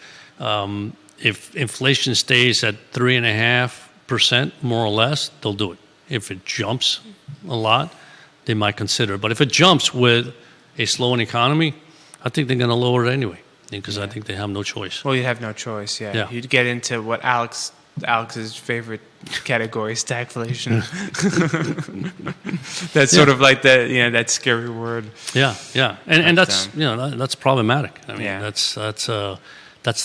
if inflation stays at 3.5%, more or less, they'll do it. If it jumps a lot, they might consider it. But if it jumps with a slowing economy, I think they're going to lower it anyway because I think they have no choice. Well, you have no choice, yeah. You'd get into what Alex's favorite category, stagflation. That's sort of like that scary word. Yeah, and that's that's problematic. I mean, that's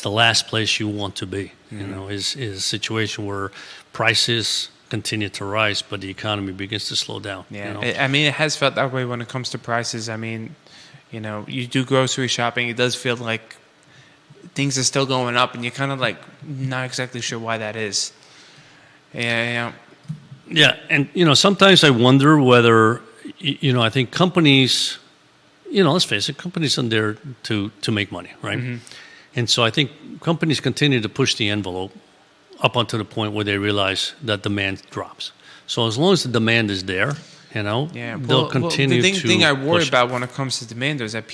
the last place you want to be. Is a situation where prices continue to rise, but the economy begins to slow down. Yeah, I mean, it has felt that way when it comes to prices. I mean, you do grocery shopping, it does feel like things are still going up, and you're kind of like not exactly sure why that is. Yeah, and sometimes I wonder whether I think companies, let's face it, companies are there to make money, right? And so I think companies continue to push the envelope up until the point where they realize that demand drops. So as long as the demand is there, they'll continue to. The thing I worry about when it comes to demand is that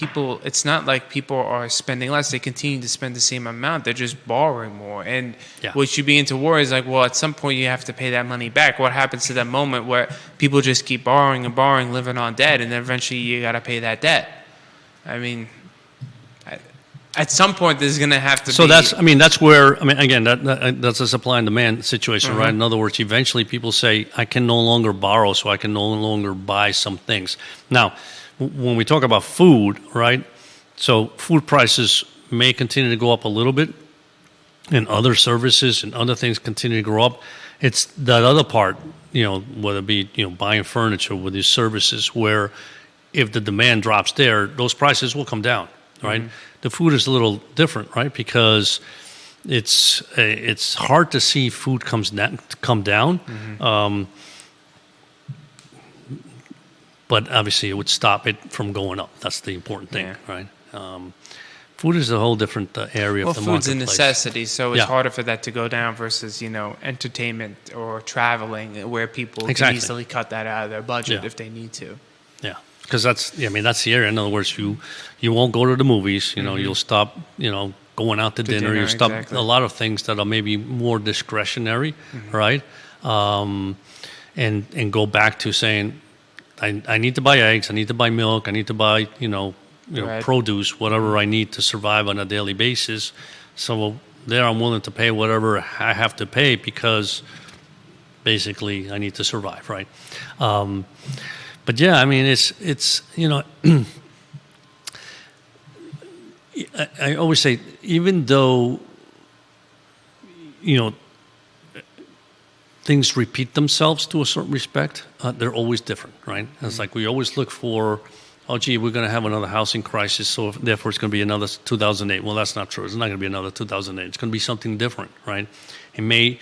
it's not like people are spending less. They continue to spend the same amount. They're just borrowing more. And what you begin to worry is like, well, at some point you have to pay that money back. What happens to that moment where people just keep borrowing and borrowing, living on debt, and then eventually you got to pay that debt? I mean, at some point there's going to have to be. So that's where, again, that's a supply and demand situation, right? In other words, eventually people say, I can no longer borrow, so I can no longer buy some things. Now, when we talk about food, right? So food prices may continue to go up a little bit, and other services and other things continue to grow up. It's that other part, whether it be, buying furniture with these services, where if the demand drops there, those prices will come down, right? The food is a little different, right? Because it's hard to see food come down, but obviously it would stop it from going up. That's the important thing, right? Food is a whole different area of the marketplace. Well, food's a necessity, so it's harder for that to go down versus entertainment or traveling, where people can easily cut that out of their budget if they need to. Yeah. Because that's the area. In other words, you won't go to the movies. You'll stop. Going out to dinner. You'll stop a lot of things that are maybe more discretionary, right? And go back to saying, I need to buy eggs. I need to buy milk. I need to buy produce, whatever I need to survive on a daily basis. So there, I'm willing to pay whatever I have to pay because basically I need to survive, right? But yeah, it's I always say, even though things repeat themselves to a certain respect, they're always different, right? It's like we always look for, we're going to have another housing crisis, so therefore it's going to be another 2008. Well, that's not true. It's not going to be another 2008. It's going to be something different, right? It may.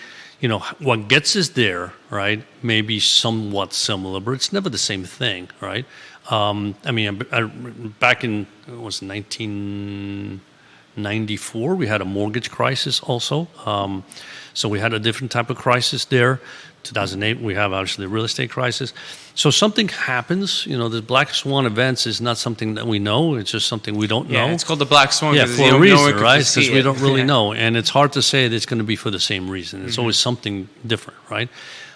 What gets us there, right, may be somewhat similar, but it's never the same thing, right? Back in, it was 1994, we had a mortgage crisis also. So we had a different type of crisis there. 2008, we have obviously the real estate crisis. So something happens. The black swan events is not something that we know. It's just something we don't know. Yeah, it's called the black swan. Yeah, for a reason, right? Because we don't really know. And it's hard to say that it's going to be for the same reason. It's always something different, right?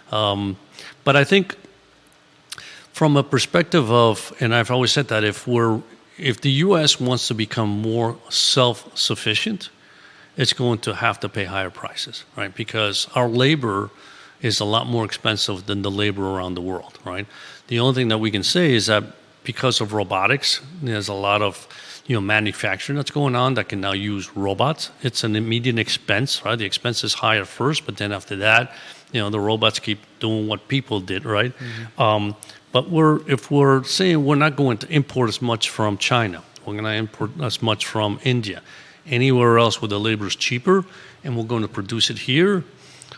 But I think from a perspective of, and I've always said that if the U.S. wants to become more self-sufficient, it's going to have to pay higher prices, right? Because our labor is a lot more expensive than the labor around the world, right? The only thing that we can say is that because of robotics. There's a lot of manufacturing that's going on that can now use robots. It's an immediate expense, right? The expense is higher first, but then after that, the robots keep doing what people did, right? But if we're saying we're not going to import as much from China, we're going to import as much from India, anywhere else where the labor is cheaper, and we're going to produce it here,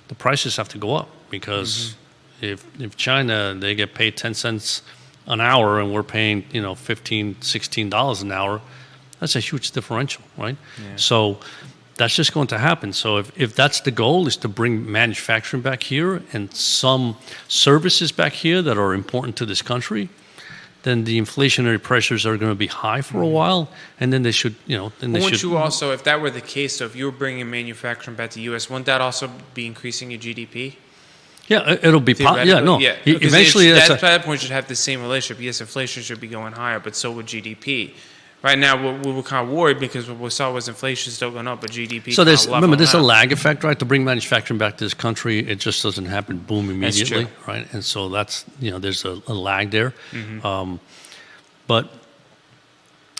the prices have to go up because if China, they get paid 10 cents an hour and we're paying $15, $16 an hour, that's a huge differential, right? Yeah. So that's just going to happen. So if that's the goal, is to bring manufacturing back here and some services back here that are important to this country, then the inflationary pressures are going to be high for a while, and then they should, Wouldn't you also, if that were the case, so if you were bringing manufacturing back to the U.S., wouldn't that also be increasing your GDP? Yeah, it'll be. Yeah. Eventually, at that point, should have the same relationship. Yes, inflation should be going higher, but so would GDP. Right now, we were kind of worried because what we saw was inflation still going up, but GDP. So there's a lag effect, right? To bring manufacturing back to this country, it just doesn't happen boom immediately, right? And so that's there's a lag there. But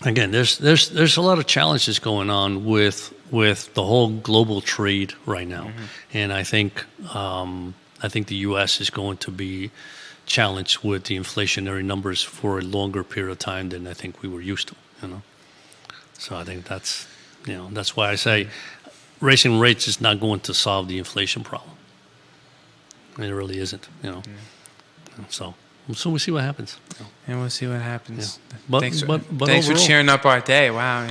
again, there's a lot of challenges going on with the whole global trade right now, and I think the U.S. is going to be challenged with the inflationary numbers for a longer period of time than I think we were used to. So I think that's why I say raising rates is not going to solve the inflation problem. It really isn't. So we'll see what happens. And we'll see what happens. Yeah. But thanks for cheering up our day. Wow,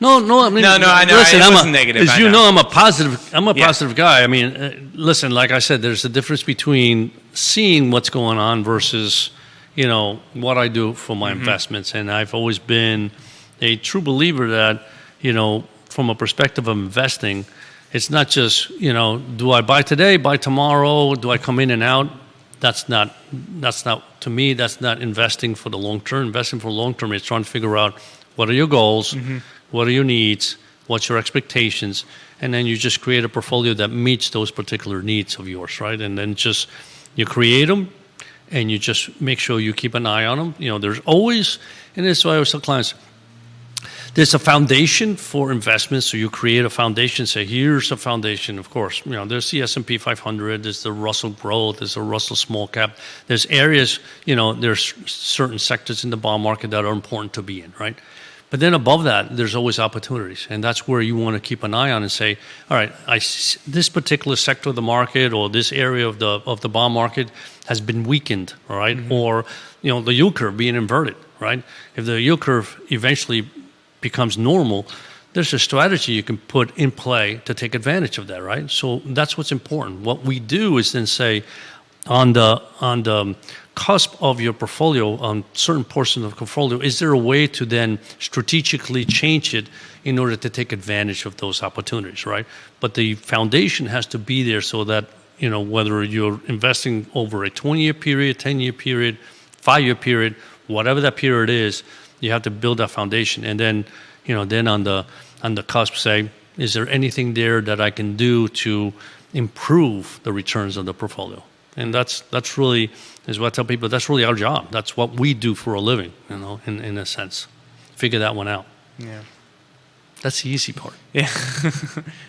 No, I mean, I know. Listen, it wasn't negative. As you know, I'm a positive guy. I mean, listen, like I said, there's a difference between seeing what's going on versus, what I do for my investments. And I've always been a true believer that, from a perspective of investing, it's not just, do I buy today, buy tomorrow, do I come in and out? That's not to me, that's not investing for the long term. Investing for long term is trying to figure out what are your goals, what are your needs, what's your expectations, and then you just create a portfolio that meets those particular needs of yours, right? And then just you create them, and you just make sure you keep an eye on them. There's always, and this is why I always tell clients, there's a foundation for investments, so you create a foundation. Say, here's a foundation. Of course, there's the S&P 500, there's the Russell Growth, there's the Russell Small Cap. There's areas, there's certain sectors in the bond market that are important to be in, right? But then above that, there's always opportunities, and that's where you want to keep an eye on and say, all right, this particular sector of the market or this area of the bond market has been weakened, all right? Or the yield curve being inverted, right? If the yield curve eventually becomes normal, there's a strategy you can put in play to take advantage of that, right? So that's what's important. What we do is then say, on the cusp of your portfolio, on certain portions of the portfolio, is there a way to then strategically change it in order to take advantage of those opportunities, right? But the foundation has to be there so that, whether you're investing over a 20-year period, 10-year period, 5-year period, whatever that period is, you have to build that foundation, and then, then on the cusp, say, is there anything there that I can do to improve the returns of the portfolio? And that's really, is what I tell people, that's really our job. That's what we do for a living, in a sense. Figure that one out. Yeah. That's the easy part. Yeah.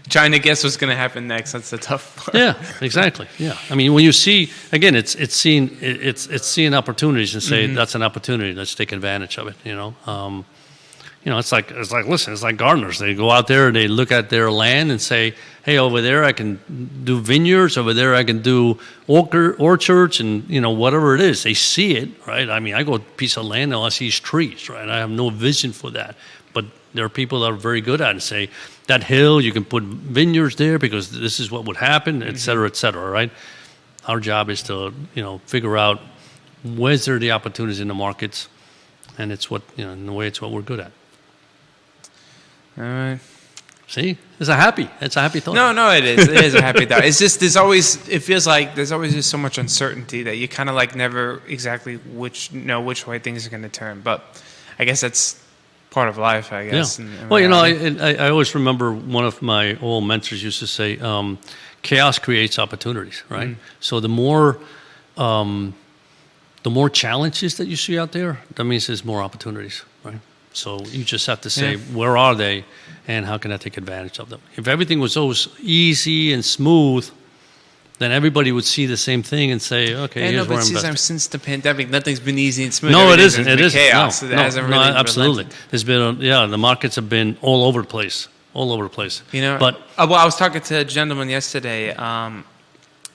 Trying to guess what's going to happen next, that's the tough part. Yeah, exactly. Yeah. I mean, when you see, again, it's seeing opportunities and say, that's an opportunity, let's take advantage of it, it's like listen, it's like gardeners. They go out there and they look at their land and say, hey, over there I can do vineyards, over there I can do orchards, and whatever it is. They see it, right? I mean, I go a piece of land and all I see is trees, right? I have no vision for that. But there are people that are very good at it and say, that hill, you can put vineyards there because this is what would happen, et cetera, right? Our job is to, figure out where's there the opportunities in the markets, and it's what, in a way, it's what we're good at. All right. See, it's a happy thought. No, it is. It is a happy thought. It's just it feels like there's always just so much uncertainty that you kind of like never exactly which way things are going to turn. But I guess that's part of life, I guess. Yeah. Well, I always remember one of my old mentors used to say, chaos creates opportunities, right? So the more the more challenges that you see out there, that means there's more opportunities, right? So you just have to say, where are they, and how can I take advantage of them? If everything was always easy and smooth, then everybody would see the same thing and say, okay, here's where I'm best. Since the pandemic, nothing's been easy and smooth. No, it isn't. It is chaos. No, It hasn't really absolutely. relented. There's been, the markets have been all over the place, You know, but well, I was talking to a gentleman yesterday,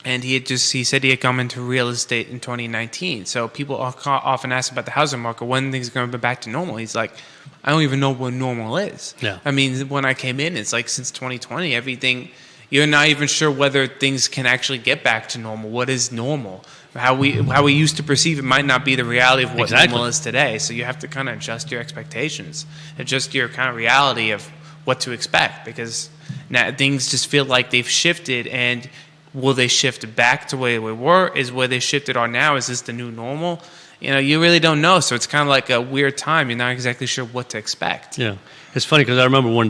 and he said he had come into real estate in 2019. So people often ask about the housing market, when things are going to be back to normal. He's like, I don't even know what normal is. Yeah. I mean, when I came in, it's like since 2020, everything, you're not even sure whether things can actually get back to normal. What is normal? How we used to perceive it might not be the reality of what normal is today. So you have to kind of adjust your expectations, adjust your kind of reality of what to expect, because now things just feel like they've shifted. And will they shift back to where we were? Is where they shifted or now? Is this the new normal? You know, you really don't know. So it's kind of like a weird time. You're not exactly sure what to expect. yeah, it's funny because I remember when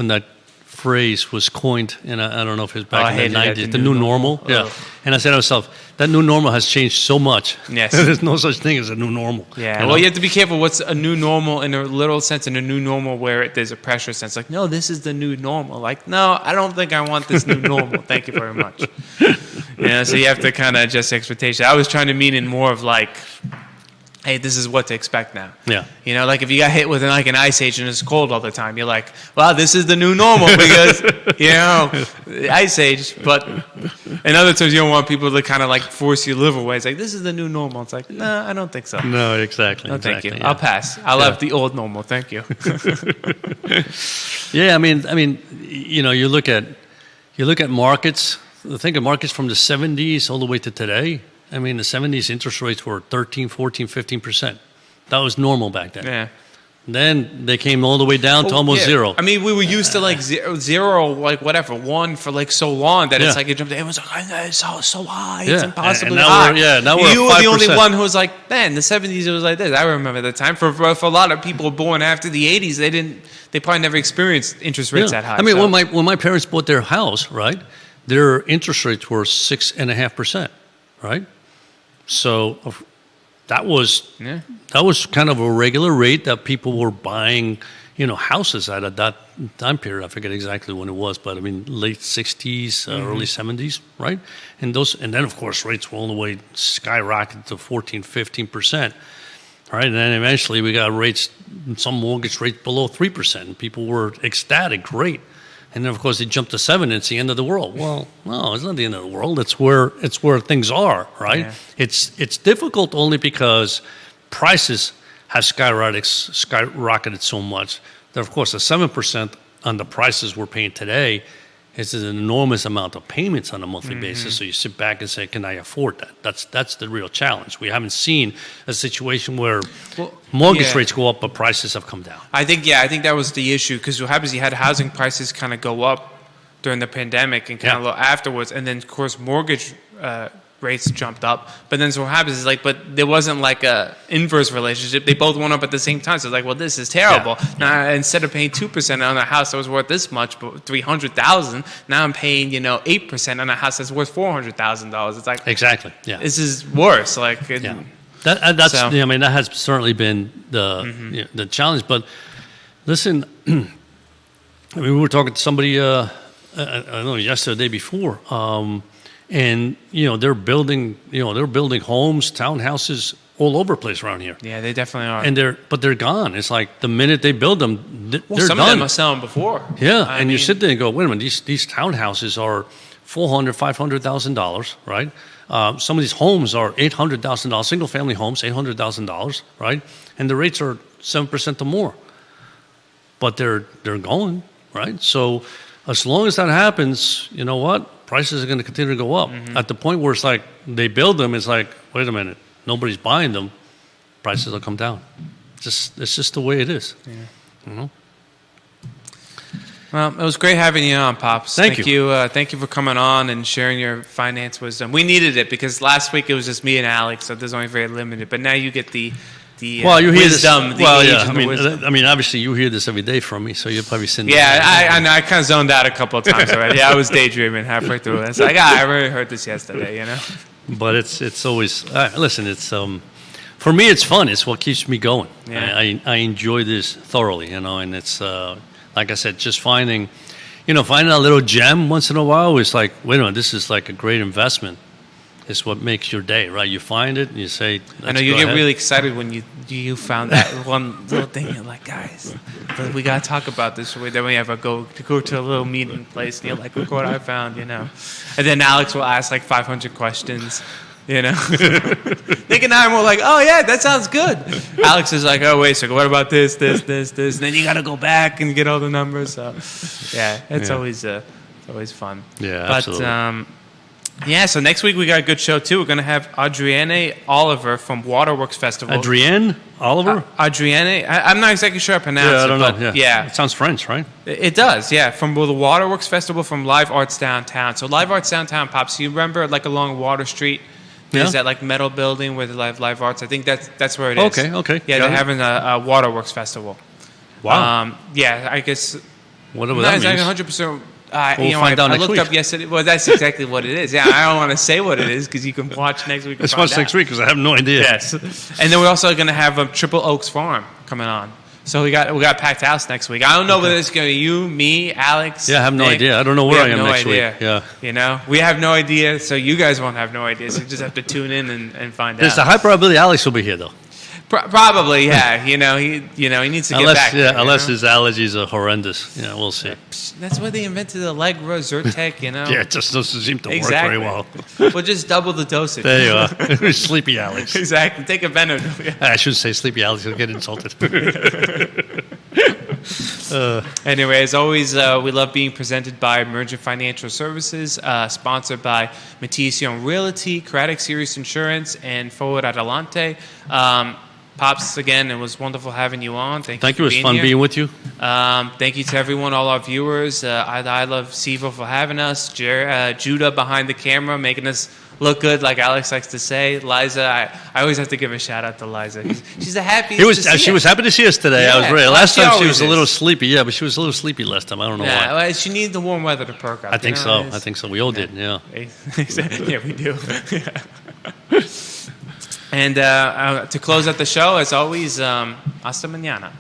that phrase was coined, and I don't know if it was back in the 90s, the new normal. Yeah, and I said to myself, that new normal has changed so much. Yes. There's no such thing as a new normal. Yeah, you know? well, you have to be careful what's a new normal in a literal sense and a new normal where there's a pressure sense. Like, no, this is the new normal. Like, no, I don't think I want this new normal. Thank you very much. You know, so you have to kind of adjust expectations. I was trying to mean in more of like, hey, this is what to expect now. Yeah. You know, like if you got hit with like an ice age and it's cold all the time, you're like, well, this is the new normal because, you know, ice age. But in other times, you don't want people to kind of like force you to live away. It's like, this is the new normal. It's like, no, I don't think so. No, exactly. No, thank you. Yeah. I'll pass. I'll have the old normal. Thank you. Yeah, I mean, you know, you look at markets. Think of markets from the 70s all the way to today. I mean, the 70s interest rates were 13, 14, 15%. That was normal back then. Yeah. Then they came all the way down to almost zero. I mean, we were used to like zero, like whatever, one for like so long that it's like it jumped. It was like, it's so high, it's impossibly high. Now we're you were the only 5%. one who was like, man, the 70s it was like this. I remember the time. For a lot of people born after the 80s, they probably never experienced interest rates that high. I mean, so. when my parents bought their house, right, their interest rates were 6.5%, right? So that was kind of a regular rate that people were buying, you know, houses at that time period. I forget exactly when it was, but I mean late 60s, early 70s, right? And then of course rates were all the way skyrocketed to 14, 15%. Right, and then eventually we got some mortgage rates below 3%. And people were ecstatic, great. And then, of course, they jumped to 7, and it's the end of the world. Well, no, it's not the end of the world. It's where things are, right? Yeah. It's difficult only because prices have skyrocketed so much that, of course, the 7% on the prices we're paying today is an enormous amount of payments on a monthly basis. So you sit back and say, can I afford that? That's the real challenge. We haven't seen a situation where mortgage rates go up, but prices have come down. I think that was the issue, because what happens, you had housing prices kind of go up during the pandemic and kind of low afterwards, and then of course mortgage rates jumped up. But then so what happens is like, but there wasn't like a inverse relationship. They both went up at the same time. So it's like, well, this is terrible. Yeah. Now instead of paying 2% on a house that was worth this much, but $300,000, now I'm paying 8% on a house that's worth $400,000. It's like Exactly. Yeah. this is worse. Like That's so. I mean, that has certainly been the challenge. But listen, I mean, we were talking to somebody I don't know, yesterday, the day before, and they're building homes, townhouses all over the place around here. Yeah, they definitely are. And they're gone. It's like the minute they build them, they're some done. of them are selling before. Yeah, you sit there and go, wait a minute, these townhouses are $400,000, $500,000, right? Some of these homes are $800,000, single-family homes, $800,000, right? And the rates are 7% or more. But they're going, right? So as long as that happens, you know what? Prices are going to continue to go up. At the point where it's like they build them, it's like, wait a minute, nobody's buying them, prices will come down. It's just the way it is. Yeah. Well, it was great having you on, Pops. Thank you. Thank you for coming on and sharing your finance wisdom. We needed it because last week it was just me and Alex, so there's only very limited. But now you get the the Well, you hear wisdom, this. the Well, age yeah. and the wisdom. I mean, obviously, you hear this every day from me, so you're probably sitting. Yeah, I know. I kind of zoned out a couple of times already. I was daydreaming halfway through. It's like, I really heard this yesterday, you know? But it's always listen. It's for me, it's fun. It's what keeps me going. Yeah. I enjoy this thoroughly, you know, and it's like I said, just finding a little gem once in a while is like, wait a minute, this is like a great investment. It's what makes your day, right? You find it and you say, I know you get really excited when you found that one little thing. You're like, guys, we gotta talk about this. Then we have to go to a little meeting place, and you're like, look what I found, you know. And then Alex will ask like 500 questions, you know. Nick and I are more like, oh yeah, that sounds good. Alex is like, oh wait, so what about this? And then you gotta go back and get all the numbers. So yeah, it's always fun. Yeah, but, absolutely. Yeah, so next week we got a good show too. We're going to have Adrienne Oliver from Waterworks Festival. Adrienne Oliver? Adrienne, I'm not exactly sure I pronounce it. I don't know. Yeah. It sounds French, right? It does, yeah. From the Waterworks Festival from Live Arts Downtown. So Live Arts Downtown, Pops, you remember like along Water Street? There's that like metal building where they have live arts. I think that's where it is. Okay. Yeah, they're having a Waterworks Festival. Wow. Yeah, I guess. Whatever that means. Not exactly 100%. We'll find out I next looked week. up yesterday. Well, that's exactly what it is. Yeah, I don't want to say what it is because you can watch next week. Let's watch next week because I have no idea. Yes, and then we're also going to have a Triple Oaks Farm coming on. So we got packed house next week. I don't know whether it's going to be you, me, Alex. Yeah, I have no Nick. idea. I don't know where I am next week. Yeah. You know, we have no idea, so you guys won't have no idea. So you just have to tune in and find There's out. a high probability Alex will be here though. Probably, yeah. He needs to get back. Unless his allergies are horrendous. Yeah, we'll see. That's why they invented the Allegra, Zyrtec, you know. Yeah, it just doesn't seem to work Exactly. very well. We'll just double the dosage. There you are. Sleepy Alex. Exactly. Take a Benadryl. I shouldn't say Sleepy Alex. He'll get insulted. Anyway, as always, we love being presented by Emergent Financial Services, sponsored by Matthias Realty, Craddock Serious Insurance, and Forward Adelante. Pops, again, it was wonderful having you on. Thank you. It was fun being with you. Thank you to everyone, all our viewers. I Love CVille for having us. Judah behind the camera, making us look good, like Alex likes to say. Liza, I always have to give a shout out to Liza. She's the happiest. She was happy to see us today. Yeah, I was ready. like Last she time she always was a is. little sleepy. Yeah, but she was a little sleepy last time. I don't know why. Well, she needed the warm weather to perk up. I think so. We all did. Yeah. Yeah, we do. And to close out the show, as always, hasta mañana.